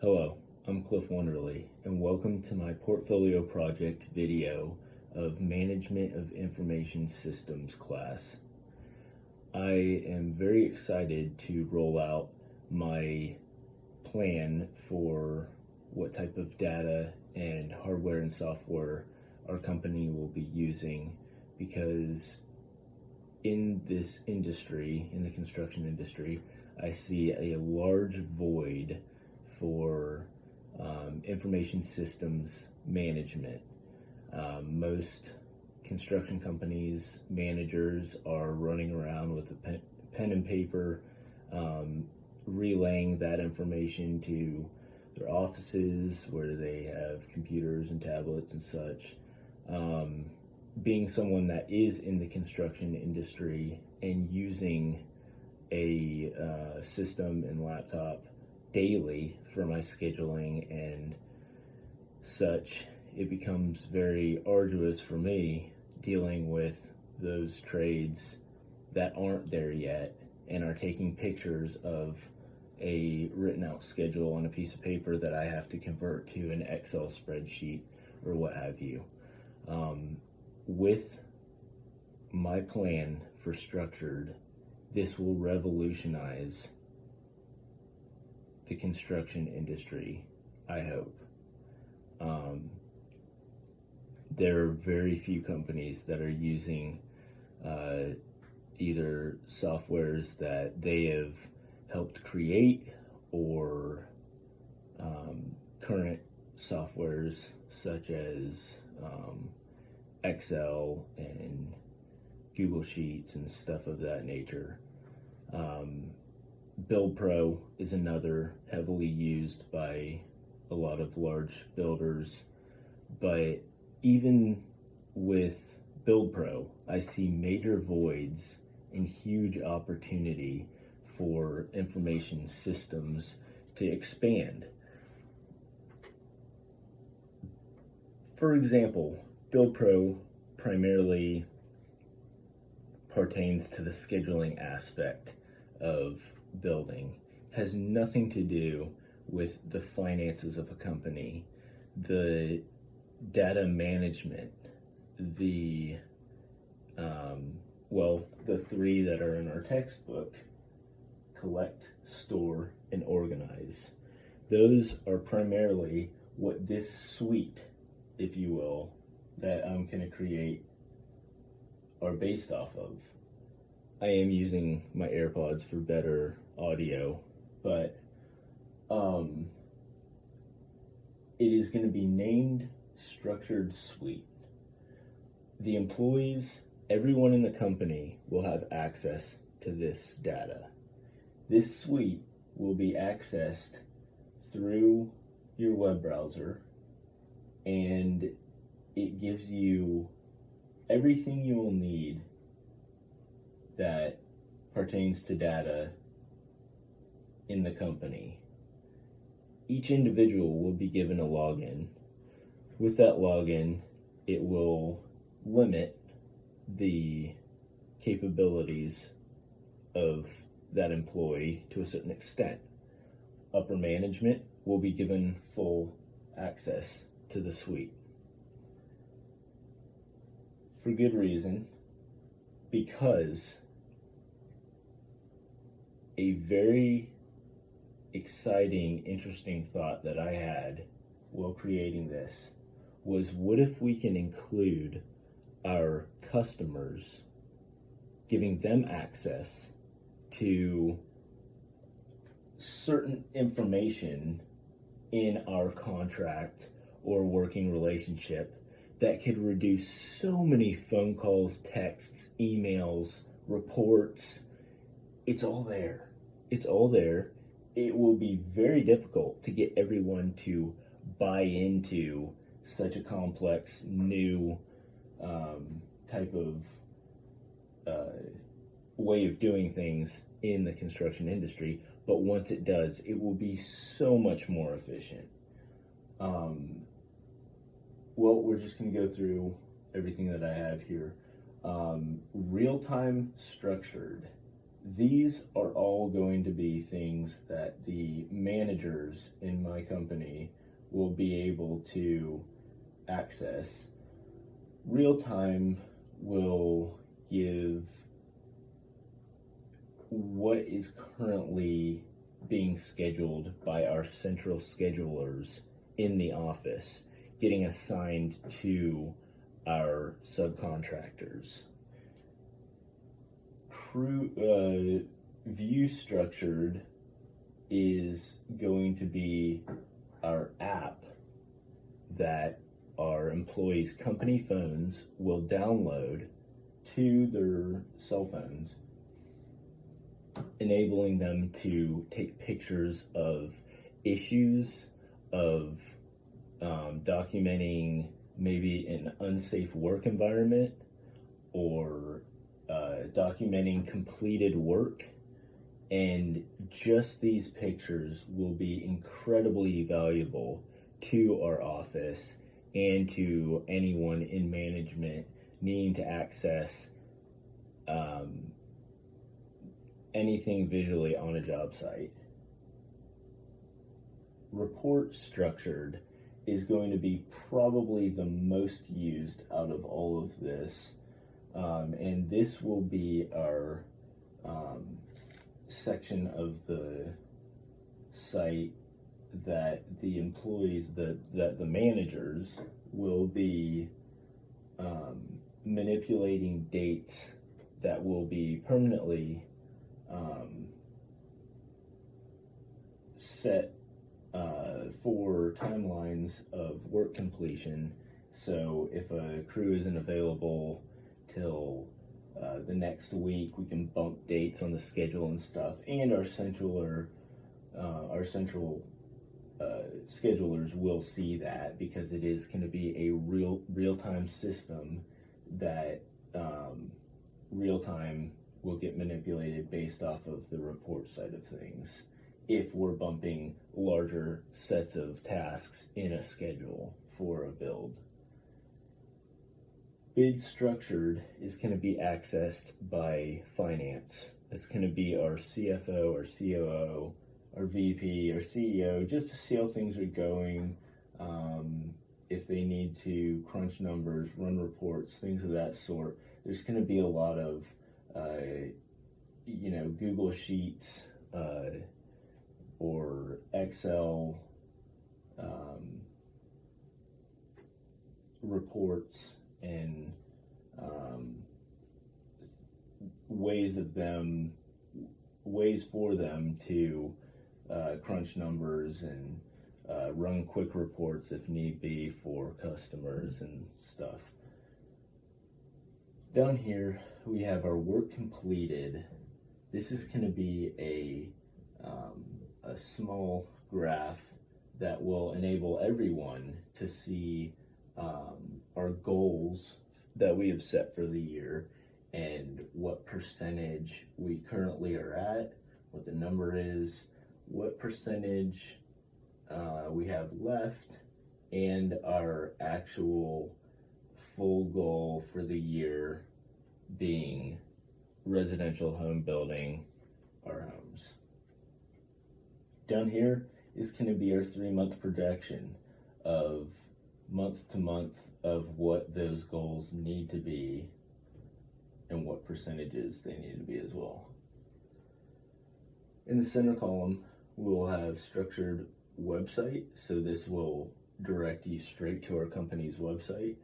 Hello, I'm Cliff Wonderly, and welcome to my portfolio project video of Management of Information Systems class. I am very excited to roll out my plan for what type of data and hardware and software our company will be using, because in this industry, in the construction industry, I see a large void for information systems management. Most construction companies, managers are running around with a pen and paper, relaying that information to their offices where they have computers and tablets and such. Being someone that is in the construction industry and using a system and laptop daily for my scheduling and such, it becomes very arduous for me dealing with those trades that aren't there yet and are taking pictures of a written out schedule on a piece of paper that I have to convert to an Excel spreadsheet or what have you. With my plan for structured, this will revolutionize the construction industry, I hope. There are very few companies that are using either softwares that they have helped create or current softwares such as Excel and Google Sheets and stuff of that nature. Build Pro is another heavily used by a lot of large builders, but even with Build Pro, I see major voids and huge opportunity for information systems to expand. For example, Build Pro primarily pertains to the scheduling aspect of building, has nothing to do with the finances of a company, the data management, the three that are in our textbook: collect, store, and organize. Those are primarily what this suite, if you will, that I'm going to create are based off of. I am using my AirPods for better audio, but it is going to be named Structured Suite. The employees, everyone in the company, will have access to this data. This suite will be accessed through your web browser, and it gives you everything you will need that pertains to data in the company. Each individual will be given a login. With that login, it will limit the capabilities of that employee to a certain extent. Upper management will be given full access to the suite. For good reason, because a very exciting, interesting thought that I had while creating this was, what if we can include our customers, giving them access to certain information in our contract or working relationship that could reduce so many phone calls, texts, emails, reports. It's all there. It's all there. It will be very difficult to get everyone to buy into such a complex new type of way of doing things in the construction industry. But once it does, it will be so much more efficient. Well, we're just going to go through everything that I have here. Real-time structured These are all going to be things that the managers in my company will be able to access. Real time will give what is currently being scheduled by our central schedulers in the office, getting assigned to our subcontractors. View structured is going to be our app that our employees' company phones will download to their cell phones, enabling them to take pictures of issues, of documenting maybe an unsafe work environment, or documenting completed work. And just these pictures will be incredibly valuable to our office and to anyone in management needing to access anything visually on a job site. Report structured is going to be probably the most used out of all of this, and this will be our section of the site that the employees, that the managers will be manipulating dates that will be permanently set for timelines of work completion. So if a crew isn't available till the next week, we can bump dates on the schedule and stuff. And our central schedulers will see that, because it is going to be a real-time system that real-time will get manipulated based off of the report side of things if we're bumping larger sets of tasks in a schedule for a build. Bid structured is going to be accessed by finance. It's going to be our CFO, our COO, our VP, our CEO, just to see how things are going, if they need to crunch numbers, run reports, things of that sort. There's going to be a lot of Google Sheets or Excel reports and ways for them to crunch numbers and run quick reports if need be for customers and stuff. Down here we have our work completed. This is going to be a small graph that will enable everyone to see our goals that we have set for the year and what percentage we currently are at, what the number is, what percentage we have left, and our actual full goal for the year being residential home building our homes. Down here is going to be our 3-month projection of month to month of what those goals need to be and what percentages they need to be as well. In the center column, we'll have structured website, so this will direct you straight to our company's website.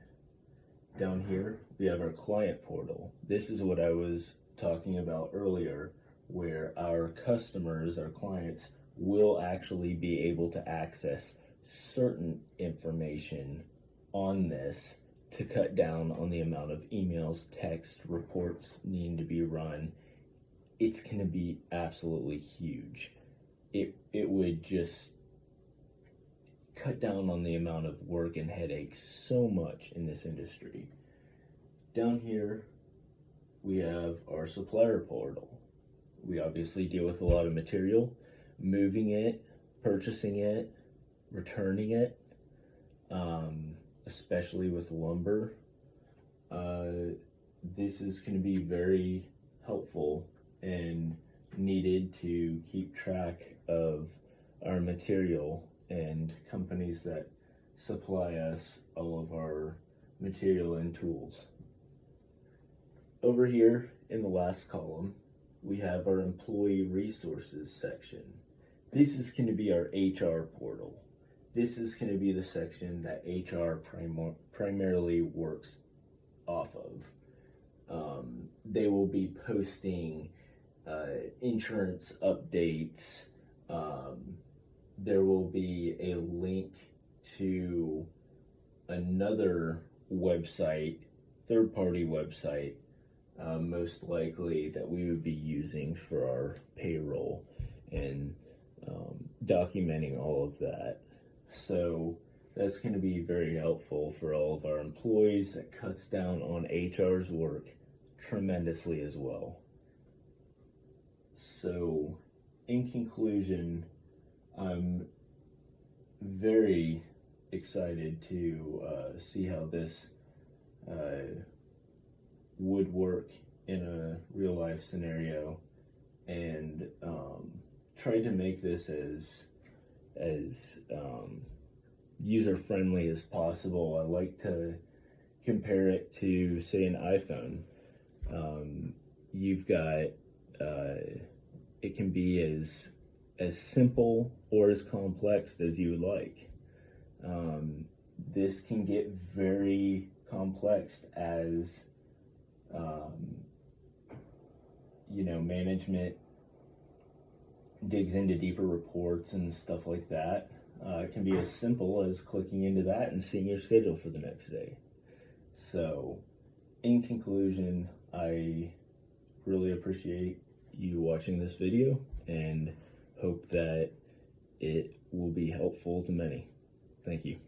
Down here, we have our client portal. This is what I was talking about earlier, where our customers, our clients, will actually be able to access certain information on this to cut down on the amount of emails, text, reports needing to be run. It's going to be absolutely huge. It would just cut down on the amount of work and headache so much in this industry. Down here, we have our supplier portal. We obviously deal with a lot of material, moving it, purchasing it, returning it, especially with lumber. This is going to be very helpful and needed to keep track of our material and companies that supply us all of our material and tools. Over here in the last column, we have our employee resources section. This is going to be our HR portal. This is going to be the section that HR primarily works off of. They will be posting insurance updates. There will be a link to another website, third-party website, most likely that we would be using for our payroll and documenting all of that. So that's going to be very helpful for all of our employees. That cuts down on HR's work tremendously as well. So in conclusion, I'm very excited to see how this would work in a real life scenario, and try to make this as user friendly as possible. I like to compare it to, say, an iPhone. You've got it can be as simple or as complex as you would like. This can get very complex as management digs into deeper reports and stuff like that. It can be as simple as clicking into that and seeing your schedule for the next day. So, in conclusion, I really appreciate you watching this video and hope that it will be helpful to many. Thank you.